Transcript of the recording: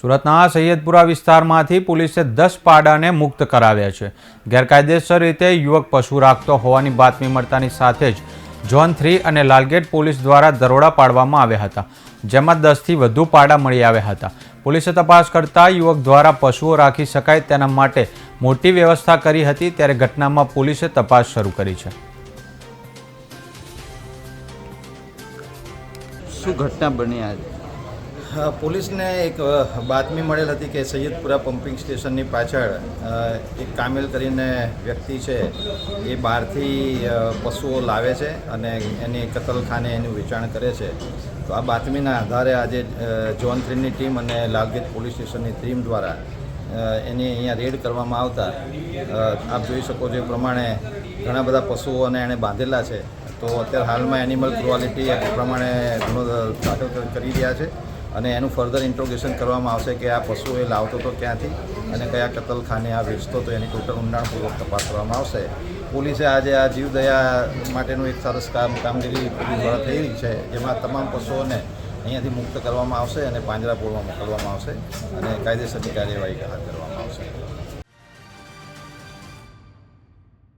સુરતના સૈયદપુરા વિસ્તારમાંથી પોલીસે 10 પાડાને મુક્ત કરાવ્યા છે। ગેરકાયદેસર રીતે યુવક પશુ રાખતો હોવાની બાતમી મળતાની સાથે જ ઝોન 3 અને લાલગેટ પોલીસ દ્વારા દરોડા પાડવામાં આવ્યા હતા, જેમાં 10થી વધુ પાડા મળી આવ્યા હતા। પોલીસે તપાસ કરતા યુવક દ્વારા પશુઓ રાખી શકાય તેના માટે મોટી વ્યવસ્થા કરી હતી, ત્યારે ઘટનામાં પોલીસે તપાસ શરૂ કરી છે। શું ઘટના બની આજે? પોલીસને એક બાતમી મળેલ હતી કે સૈયદપુરા પમ્પિંગ સ્ટેશનની પાછળ એક કામેલ કરીને વ્યક્તિ છે, એ બહારથી પશુઓ લાવે છે અને એની કતલખાને એનું વેચાણ કરે છે। તો આ બાતમીના આધારે આજે ઝોન 3ની ટીમ અને લાલગેટ પોલીસ સ્ટેશનની ટીમ દ્વારા એની અહીંયા રેડ કરવામાં આવતા આપ જોઈ શકો છો એ પ્રમાણે ઘણા બધા પશુઓને એણે બાંધેલા છે। તો અત્યારે હાલમાં એનિમલ ક્રુઆલિટી એક્ટ પ્રમાણે ગુનો દાખલ કરી રહ્યા છે અને એનું ફર્ધર ઇન્ટ્રોગેશન કરવામાં આવશે કે આ પશુ એ લાવતો હતો ક્યાંથી અને કયા કતલખાને આ વેચતો હતો, એની ટોટલ ઊંડાણપૂર્વક તપાસ કરવામાં આવશે। પોલીસે આજે આ જીવદયા માટેનું એક સરસ કામગીરી પોલીસ દ્વારા થઈ રહી છે, જેમાં તમામ પશુઓને અહીંયાથી મુક્ત કરવામાં આવશે અને પાંજરાપોળમાં મોકલવામાં આવશે અને કાયદેસરની કાર્યવાહી હાથ ધરવામાં આવશે।